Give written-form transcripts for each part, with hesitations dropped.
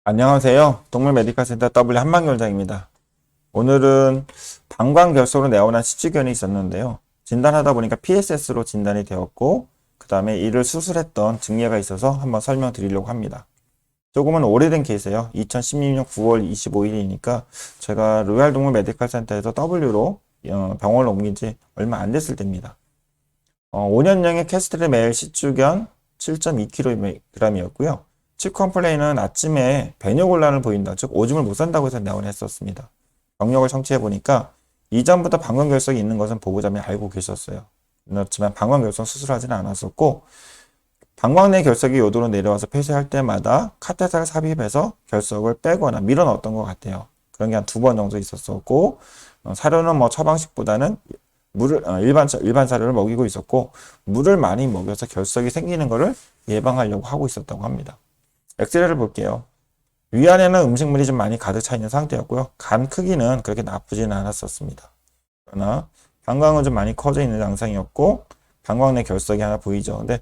안녕하세요. 동물 메디컬 센터 W 한방결장입니다. 오늘은 방광결석으로 내원한 시주견이 있었는데요. 진단하다 보니까 PSS로 진단이 되었고, 그 다음에 이를 수술했던 증례가 있어서 한번 설명드리려고 합니다. 조금은 오래된 케이스예요. 2016년 9월 25일이니까 제가 로얄 동물 메디컬 센터에서 W로 병원을 옮긴 지 얼마 안 됐을 때입니다. 5년형의 캐스트레 메일 시주견 7.2kg이었고요. 칩 컴플레인은 아침에 배뇨곤란을 보인다, 즉 오줌을 못 산다고 해서 내원을 했었습니다. 병력을 청취해 보니까 이전부터 방광결석이 있는 것은 보호자님이 알고 계셨어요. 그렇지만 방광결석 수술하지는 않았었고, 방광 내 결석이 요도로 내려와서 폐쇄할 때마다 카테터를 삽입해서 결석을 빼거나 밀어 넣었던 것 같아요. 그런 게 한 2번 정도 있었었고, 사료는 뭐 처방식보다는 물을 일반 사료를 먹이고 있었고, 물을 많이 먹여서 결석이 생기는 것을 예방하려고 하고 있었다고 합니다. 엑스레이를 볼게요. 위안에는 음식물이 좀 많이 가득 차 있는 상태였고요. 간 크기는 그렇게 나쁘지는 않았었습니다. 그러나 방광은 좀 많이 커져 있는 양상이었고, 방광 내 결석이 하나 보이죠. 근데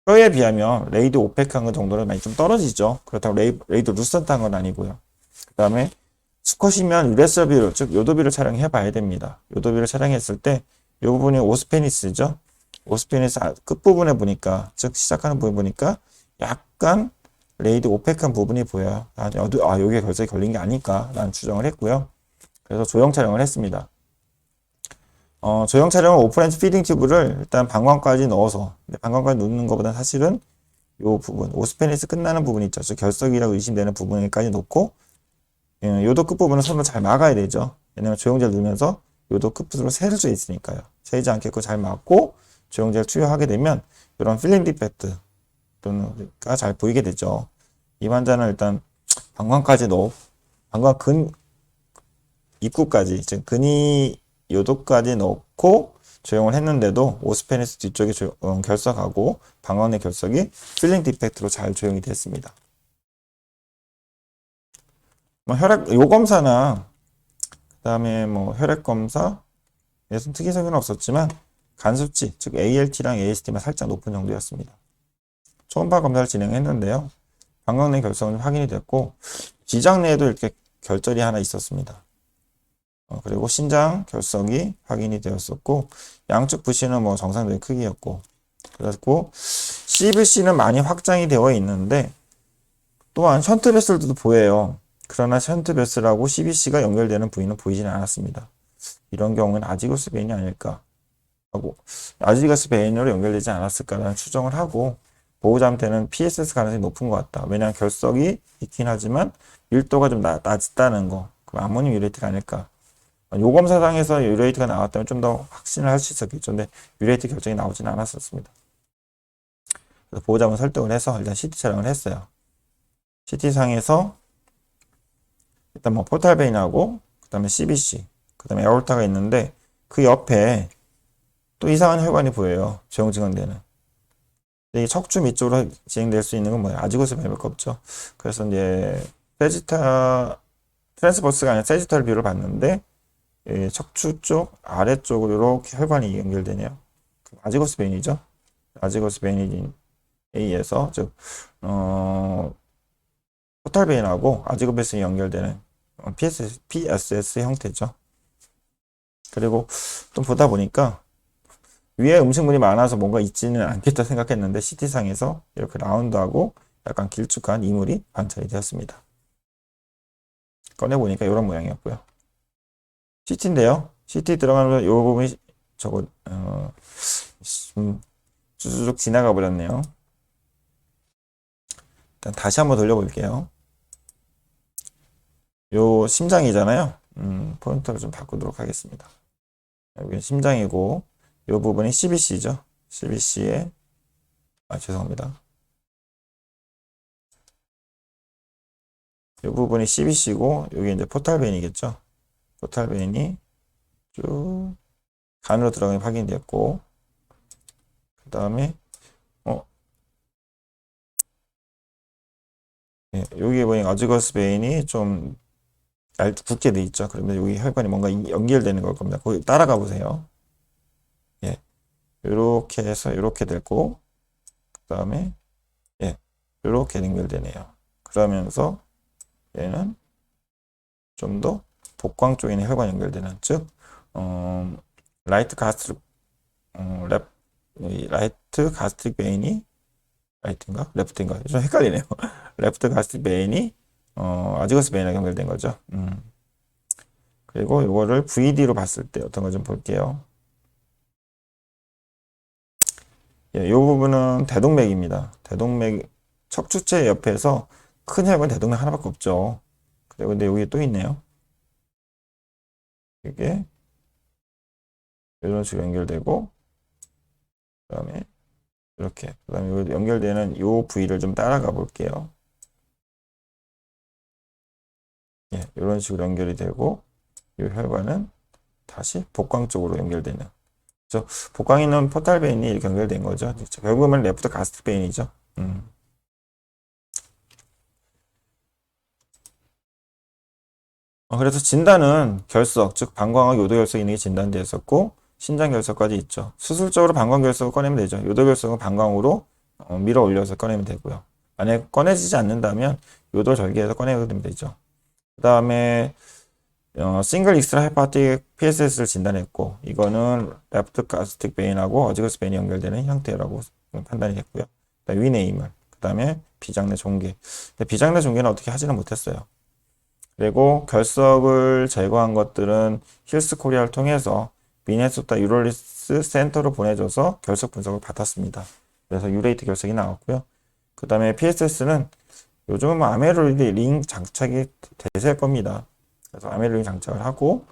뼈에 비하면 레이드 오펙한 것 정도는 많이 좀 떨어지죠. 그렇다고 레이드 루센트한 건 아니고요. 그 다음에 수컷이면 유레서비를, 즉 요도비를 촬영해 봐야 됩니다. 요도비를 촬영했을 때 이 부분이 오스페니스죠. 오스페니스 끝부분에 보니까, 즉 시작하는 부분에 보니까 약간 레이드 오펙한 부분이 보여요. 여기에 결석이 걸린 게 아닐까 라는 추정을 했고요. 그래서 조형 촬영을 했습니다. 조형 촬영은 오프렌즈 피딩 튜브를 일단 방광까지 넣어서, 방광까지 넣는 것보다 사실은 이 부분, 오스페니스 끝나는 부분 있죠. 즉 결석이라고 의심되는 부분까지 놓고, 요도 끝부분은 손으로 잘 막아야 되죠. 왜냐면 조형제를 넣으면서 요도 끝부분으로 새를 수 있으니까요. 새지 않겠고 잘 막고 조형제를 투여하게 되면 이런 필름 디펙트가 잘 보이게 되죠. 이 환자는 일단 방광까지 방광 근 입구까지, 즉 근위 요도까지 넣고 조형을 했는데도 오스페니스 뒤쪽에 결석하고 방광 내 결석이 필링 디펙트로 잘 조형이 됐습니다. 요 검사나 그다음에 혈액 검사 에서는 특이성은 없었지만 간 수치, 즉 ALT랑 AST만 살짝 높은 정도였습니다. 초음파 검사를 진행했는데요. 방광 내 결석은 확인이 됐고, 기장 내에도 이렇게 결절이 하나 있었습니다. 그리고 신장 결석이 확인이 되었었고, 양측 부시는 정상적인 크기였고, 그래서 CVC는 많이 확장이 되어 있는데, 또한 션트 베슬도 보여요. 그러나 션트 베슬하고 CVC가 연결되는 부위는 보이지는 않았습니다. 이런 경우는 아지고스 베인이 아닐까 하고, 아지고스 베인으로 연결되지 않았을까라는 추정을 하고, 보호자한테는 PSS 가능성이 높은 것 같다. 왜냐하면 결석이 있긴 하지만 밀도가 좀 낮다는 거. 그럼 아모늄 유레이트가 아닐까. 요 검사상에서 유레이트가 나왔다면 좀 더 확신을 할 수 있었겠죠. 근데 유레이트 결정이 나오지는 않았었습니다. 그래서 보호자분 설득을 해서 일단 CT 촬영을 했어요. CT상에서 일단 포탈베인하고 그 다음에 CBC, 그 다음에 에올타가 있는데, 그 옆에 또 이상한 혈관이 보여요. 조형 증강되는. 이게 척추 밑쪽으로 진행될 수 있는 건 뭐예요? 아지고스 베인밖에 없죠. 그래서 이제 트랜스버스가 아니라 세지털 뷰를 봤는데, 척추 쪽 아래쪽으로 이렇게 혈관이 연결되네요. 아지고스 베인이죠. 아지고스 베인이 A에서, 즉 포탈 베인하고 아지고스 베인이 연결되는 PSS 형태죠. 그리고 또 보다 보니까 위에 음식물이 많아서 뭔가 있지는 않겠다 생각했는데, CT상에서 이렇게 라운드하고 약간 길쭉한 이물이 관찰이 되었습니다. 꺼내보니까 이런 모양이었고요. CT인데요. CT 들어가면 이 부분이 쭈쭈쭉 지나가 버렸네요. 일단 다시 한번 돌려볼게요. 요 심장이잖아요. 포인터를 좀 바꾸도록 하겠습니다. 여기 심장이고, 요 부분이 CBC죠. CBC에, 죄송합니다. 요 부분이 CBC고, 여기 이제 포탈베인이겠죠. 포탈베인이 쭉 간으로 들어가는 확인되었고, 그 다음에, 여기에 보니까 아지거스 베인이 좀 굳게 돼 있죠. 그러면 여기 혈관이 뭔가 연결되는 걸 겁니다. 거기 따라가 보세요. 예. 이렇게 해서 이렇게 되고, 그 다음에, 예. 이렇게 연결되네요. 그러면서 얘는 좀 더 복광 쪽에 있는 혈관 연결되는, 즉 라이트 가스트릭 라이트 가스트릭 베인이 라이트인가 레프트인가 좀 헷갈리네요. 레프트 가스트릭 베인이 아지거스 베인하고 연결된 거죠. 그리고 이거를 VD로 봤을 때 어떤 거 좀 볼게요. 이 부분은 대동맥입니다. 대동맥 척추체 옆에서 큰 혈관 대동맥 하나밖에 없죠. 그리고 근데 여기 또 있네요. 이게 이런 식으로 연결되고, 그 다음에 이렇게, 그 다음에 연결되는 이 부위를 좀 따라가 볼게요. 예, 이런 식으로 연결이 되고, 이 혈관은 다시 복광 쪽으로 연결되는. 그래서 복광에 있는 포탈 베인이 이렇게 연결된 거죠. 결국은 레프트 가스트 베인이죠. 그래서 진단은 결석, 즉 방광과 요도결석 있는 게 진단되었었고, 신장결석까지 있죠. 수술적으로 방광결석을 꺼내면 되죠. 요도결석은 방광으로 밀어 올려서 꺼내면 되고요. 만약에 꺼내지지 않는다면 요도 절개해서 꺼내면 되죠. 그 다음에 싱글 익스트라 헤파틱 PSS를 진단했고, 이거는 레프트 가스틱 베인하고 어지거스 베인이 연결되는 형태라고 판단이 됐고요. 위네임을, 그 다음에 비장내 종괴. 비장내 종괴는 어떻게 하지는 못했어요. 그리고 결석을 제거한 것들은 힐스 코리아를 통해서 미네소타 유럴리스 센터로 보내줘서 결석 분석을 받았습니다. 그래서 유레이트 결석이 나왔고요. 그 다음에 PSS는 요즘은 아메로이드 링 장착이 대세일 겁니다. 그래서 아메로이드 링 장착을 하고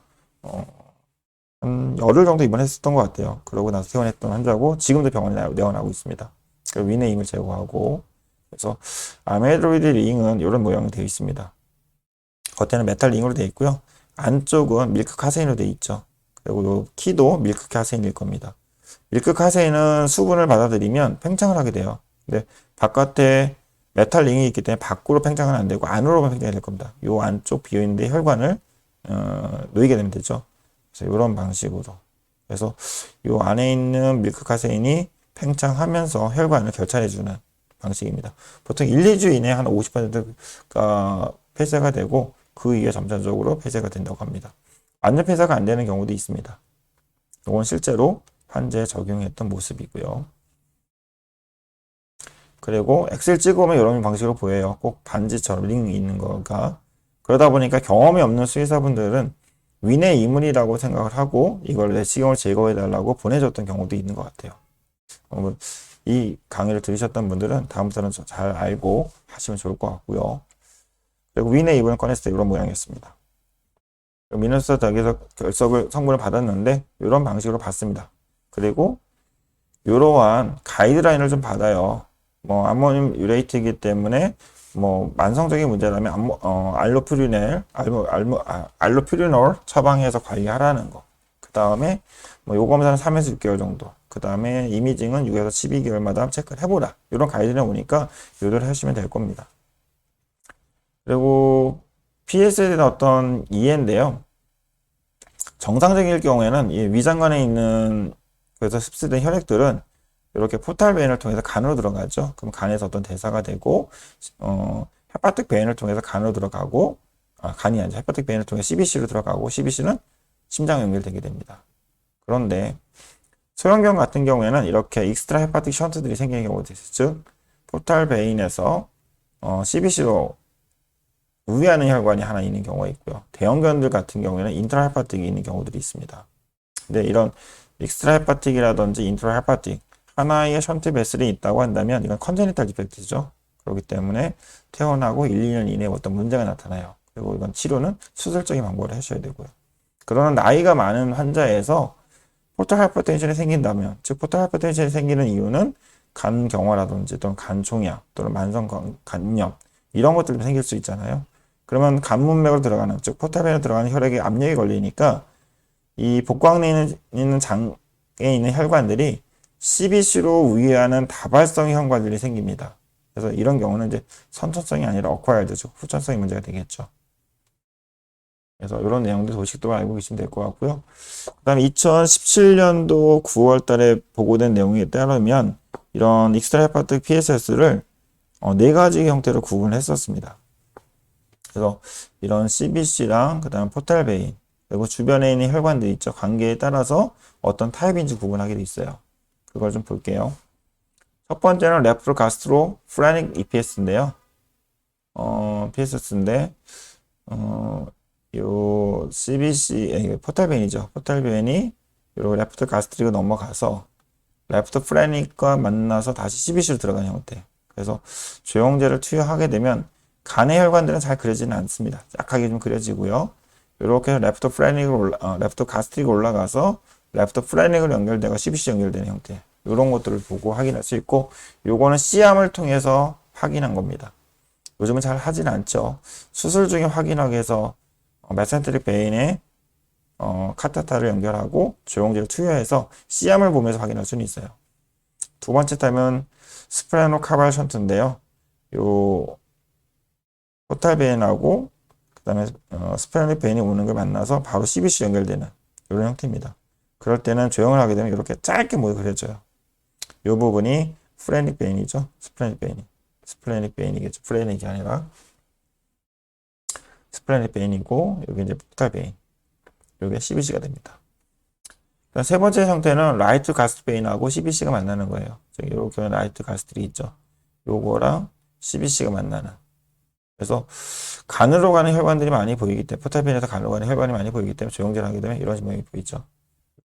한 열흘 정도 입원했었던 것 같아요. 그러고 나서 퇴원했던 환자고 지금도 병원에 내원하고 있습니다. 그리고 위내임을 제거하고, 그래서 아메로이드 링은 이런 모양이 되어 있습니다. 겉에는 메탈 링으로 되어 있고요. 안쪽은 밀크 카세인으로 되어 있죠. 그리고 요 키도 밀크 카세인일 겁니다. 밀크 카세인은 수분을 받아들이면 팽창을 하게 돼요. 근데 바깥에 메탈 링이 있기 때문에 밖으로 팽창은 안 되고 안으로만 팽창이 될 겁니다. 요 안쪽 비어있는 혈관을 놓이게 되면 되죠. 그래서 이런 방식으로. 그래서 요 안에 있는 밀크 카세인이 팽창하면서 혈관을 결찰해주는 방식입니다. 보통 1, 2주 이내에 한 50%가 폐쇄가 되고 그 이후에 점차적으로 폐쇄가 된다고 합니다. 완전 폐쇄가 안 되는 경우도 있습니다. 이건 실제로 환자에 적용했던 모습이고요. 그리고 엑셀 찍어보면 이런 방식으로 보여요. 꼭 반지처럼 링이 있는 거가. 그러다 보니까 경험이 없는 수의사분들은 위내 이물이라고 생각을 하고 이걸 내시경을 제거해달라고 보내줬던 경우도 있는 것 같아요. 이 강의를 들으셨던 분들은 다음부터는 잘 알고 하시면 좋을 것 같고요. 그리고 위내 이물을 꺼냈을 때 이런 모양이었습니다. 미네소타 닭에서 결석을 성분을 받았는데 이런 방식으로 받습니다. 그리고 이러한 가이드라인을 좀 받아요. 뭐 암모늄 유레이트이기 때문에 뭐 만성적인 문제라면 알로퓨리놀 처방해서 관리하라는 거. 그 다음에 뭐 요 검사는 3에서 6개월 정도. 그 다음에 이미징은 6에서 12개월마다 체크를 해보라. 이런 가이드라인 오니까 요도를 하시면 될 겁니다. 그리고 PS에 대한 어떤 이해인데요. 정상적일 경우에는 이 위장관에 있는 그래서 흡수된 혈액들은 이렇게 포탈 베인을 통해서 간으로 들어가죠. 그럼 간에서 어떤 대사가 되고 헤파틱 베인을 통해서 간으로 들어가고 간이 아니죠. 헤파틱 베인을 통해 CBC로 들어가고 CBC는 심장에 연결되게 됩니다. 그런데 소형경 같은 경우에는 이렇게 익스트라 헤파틱 션트들이 생기는 경우도 있어요. 즉 포탈 베인에서 CBC로 우회하는 혈관이 하나 있는 경우가 있고요. 대형견들 같은 경우에는 인트라 헤파틱이 있는 경우들이 있습니다. 근데 이런 익스트라 헤파틱이라든지 인트라 헤파틱 하나의 션트 베슬이 있다고 한다면 이건 컨제니탈 디펙트죠. 그렇기 때문에 퇴원하고 1, 2년 이내에 어떤 문제가 나타나요. 그리고 이건 치료는 수술적인 방법을 하셔야 되고요. 그러나 나이가 많은 환자에서 포탈 하이퍼텐션이 생긴다면, 즉 포탈 하이퍼텐션이 생기는 이유는 간 경화라든지 또는 간 종양 또는 만성 간염 이런 것들이 생길 수 있잖아요. 그러면 간문맥으로 들어가는, 즉 포탈벤으로 들어가는 혈액에 압력이 걸리니까 이 복광내에 있는 장에 있는 혈관들이 CBC로 우회하는 다발성 혈관들이 생깁니다. 그래서 이런 경우는 이제 선천성이 아니라 어콰이어드, 즉 후천성의 문제가 되겠죠. 그래서 이런 내용들 도식도 알고 계시면 될 것 같고요. 그 다음에 2017년도 9월 달에 보고된 내용에 따르면 이런 익스트라 헤파틱 PSS를 네 가지 형태로 구분을 했었습니다. 그래서 이런 CBC랑 그 다음 포탈 베인 그리고 주변에 있는 혈관들 있죠. 관계에 따라서 어떤 타입인지 구분하게 돼 있어요. 그걸 좀 볼게요. 첫 번째는 레프트 가스트로 플래닉 EPS인데요. PSS인데 요 CBC 포탈 베인이죠. 포탈 베인이 요 레프트 가스트릭을 넘어가서 레프트 플래닉과 만나서 다시 CBC로 들어가는 형태. 그래서 조영제를 투여하게 되면 간의 혈관들은 잘 그려지는 않습니다. 약하게 좀 그려지고요. 이렇게 해서 레프트 가스트릭 올라가서 레프트 플래닉으로 연결되고 CBC 연결되는 형태. 이런 것들을 보고 확인할 수 있고, 요거는 C암을 통해서 확인한 겁니다. 요즘은 잘 하진 않죠. 수술 중에 확인하기 위해서 메센테릭 베인에 카테터를 연결하고 조영제를 투여해서 C암을 보면서 확인할 수는 있어요. 두 번째 타입은 스프레노 카발 션트인데요. 요 포탈 베인하고 그다음에 스프레노 베인이 오는 걸 만나서 바로 CBC 연결되는 이런 형태입니다. 그럴 때는 조영을 하게 되면 이렇게 짧게 모여 그려져요. 이 부분이 프레닉 베인이죠. 스플래닉 베인이겠죠. 프레닉이 아니라 스플래닉 베인이고 여기 이제 포탈 베인. 이게 CBC가 됩니다. 세 번째 형태는 라이트 가스트 베인하고 CBC가 만나는 거예요. 이렇게 라이트 가스트리 있죠. 요거랑 CBC가 만나는. 그래서 간으로 가는 혈관들이 많이 보이기 때문에 포탈 베인에서 간으로 가는 혈관이 많이 보이기 때문에 조영제를 하게 되면 이런 모양이 보이죠.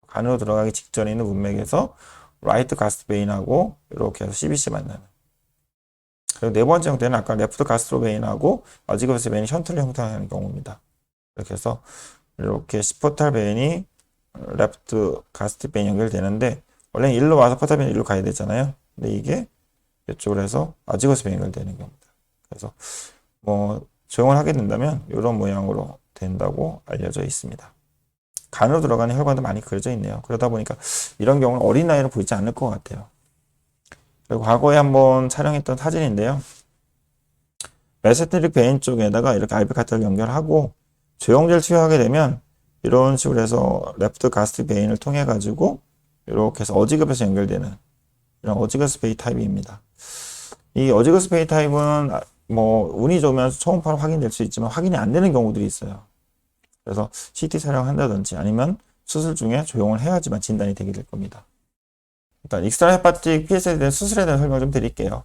간으로 들어가기 직전에 있는 문맥에서 라이트 가스트 베인하고 이렇게 해서 CBC 만나는. 그리고 네 번째 형태는 아까 레프트 가스트로 베인하고 어지거스 베인이 션트를 형성하는 경우입니다. 이렇게 해서 이렇게 포탈 베인이 레프트 가스트 베인 연결되는데 원래 일로 와서 포탈 베인 일로 가야 되잖아요. 근데 이게 이쪽으로 해서 어지거스 베인 연결되는 경우입니다. 그래서 뭐 조영을 하게 된다면 이런 모양으로 된다고 알려져 있습니다. 간으로 들어가는 혈관도 많이 그려져 있네요. 그러다 보니까 이런 경우는 어린 나이로 보이지 않을 것 같아요. 그리고 과거에 한번 촬영했던 사진인데요. 메센테릭 베인 쪽에다가 이렇게 알비카테를 연결하고 조영제를 투여하게 되면 이런 식으로 해서 레프트 가스트 베인을 통해 가지고 이렇게 해서 어지급에서 연결되는 이런 어지거스 베인 타입입니다. 이 어지거스 베인 타입은 뭐 운이 좋으면 초음파로 확인될 수 있지만 확인이 안 되는 경우들이 있어요. 그래서 CT 촬영한다든지 아니면 수술 중에 조영을 해야지만 진단이 되게 될 겁니다. 일단 익스트라 헤파틱 PS에 대한 수술에 대한 설명을 좀 드릴게요.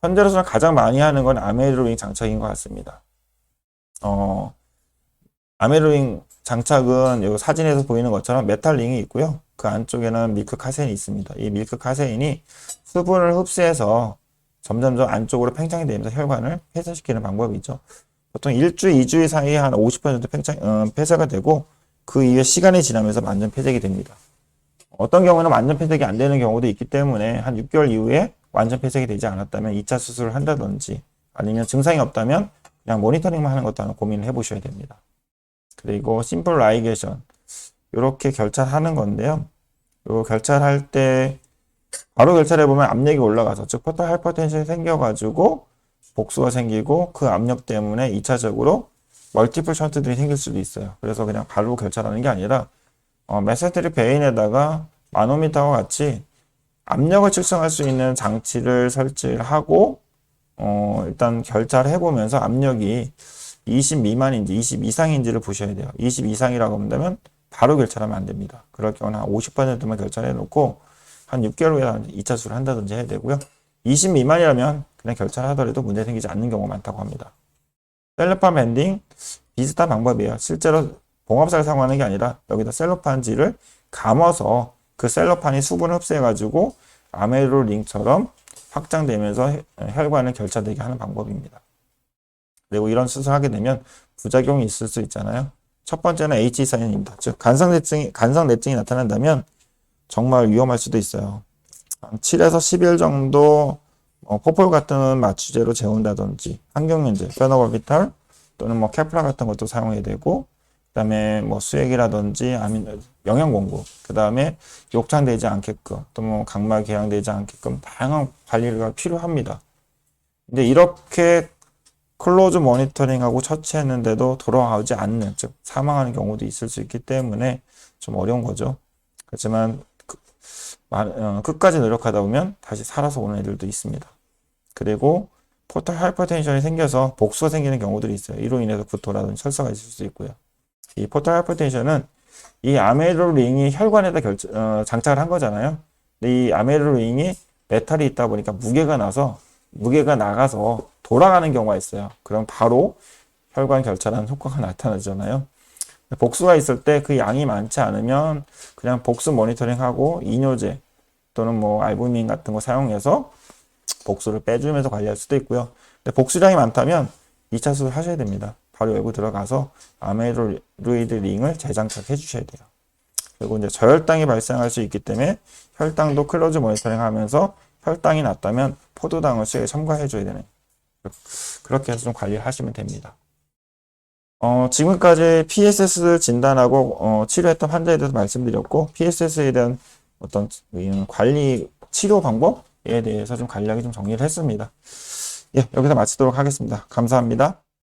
현재로서는 가장 많이 하는 건 아메로잉 장착인 것 같습니다. 아메로잉 장착은 이 사진에서 보이는 것처럼 메탈 링이 있고요. 그 안쪽에는 밀크 카세인이 있습니다. 이 밀크 카세인이 수분을 흡수해서 점점점 안쪽으로 팽창이 되면서 혈관을 폐쇄시키는 방법이죠. 보통 1주, 2주 사이에 한 50% 폐쇄가 되고 그 이후에 시간이 지나면서 완전 폐쇄가 됩니다. 어떤 경우는 완전 폐쇄가 안 되는 경우도 있기 때문에 한 6개월 이후에 완전 폐쇄가 되지 않았다면 2차 수술을 한다든지 아니면 증상이 없다면 그냥 모니터링만 하는 것도 하나 고민을 해보셔야 됩니다. 그리고 심플 라이게이션 이렇게 결찰하는 건데요. 요 결찰할 때 바로 결찰해보면 압력이 올라가서 즉 포탈 하이퍼텐션이 생겨가지고 복수가 생기고 그 압력 때문에 2차적으로 멀티플 션트들이 생길 수도 있어요. 그래서 그냥 바로 결찰하는 게 아니라 메센테릭 베인에다가 마노미터와 같이 압력을 측정할 수 있는 장치를 설치를 하고 일단 결찰을 해보면서 압력이 20 미만인지 20 이상인지를 보셔야 돼요. 20 이상이라고 한다면 바로 결찰하면 안 됩니다. 그럴 경우는 한 50%만 결찰해 놓고 한 6개월 후에 2차 수술을 한다든지 해야 되고요. 20 미만이라면 그냥 결찰하더라도 문제 생기지 않는 경우가 많다고 합니다. 셀로판 밴딩 비슷한 방법이에요. 실제로 봉합사를 사용하는 게 아니라 여기다 셀로판지를 감아서 그 셀로판이 수분을 흡수해가지고 아메로 링처럼 확장되면서 혈관을 결착되게 하는 방법입니다. 그리고 이런 수술을 하게 되면 부작용이 있을 수 있잖아요. 첫 번째는 H 사인입니다. 즉 간성내증이 나타난다면 정말 위험할 수도 있어요. 7에서 10일 정도 포폴 같은 마취제로 재운다든지 환경연제, 페노바비탈 또는 뭐 케플라 같은 것도 사용해야 되고 그다음에 뭐 수액이라든지 영양 공급, 그다음에 욕창되지 않게끔 또 뭐 각막 개양되지 않게끔 다양한 관리가 필요합니다. 근데 이렇게 클로즈 모니터링하고 처치했는데도 돌아오지 않는, 즉 사망하는 경우도 있을 수 있기 때문에 좀 어려운 거죠. 그렇지만 끝까지 노력하다 보면 다시 살아서 오는 애들도 있습니다. 그리고 포털 하이퍼텐션이 생겨서 복수가 생기는 경우들이 있어요. 이로 인해서 구토라든지 설사가 있을 수 있고요. 이 포털 하이퍼텐션은 이 아메로 링이 혈관에다 장착을 한 거잖아요. 근데 이 아메로 링이 메탈이 있다 보니까 무게가 나가서 돌아가는 경우가 있어요. 그럼 바로 혈관 결절하는 효과가 나타나잖아요. 복수가 있을 때 그 양이 많지 않으면 그냥 복수 모니터링하고 이뇨제 또는 뭐 알부민 같은 거 사용해서 복수를 빼주면서 관리할 수도 있고요. 근데 복수량이 많다면 2차 수술 하셔야 됩니다. 바로 외부 들어가서 아메로이드 링을 재장착해 주셔야 돼요. 그리고 이제 저혈당이 발생할 수 있기 때문에 혈당도 클로즈 모니터링 하면서 혈당이 낮다면 포도당을 수액에 첨가해 줘야 되는, 그렇게 해서 좀 관리를 하시면 됩니다. 지금까지 PSS 진단하고 치료했던 환자에 대해서 말씀드렸고, PSS에 대한 어떤 관리 치료 방법에 대해서 좀 간략히 좀 정리를 했습니다. 예, 여기서 마치도록 하겠습니다. 감사합니다.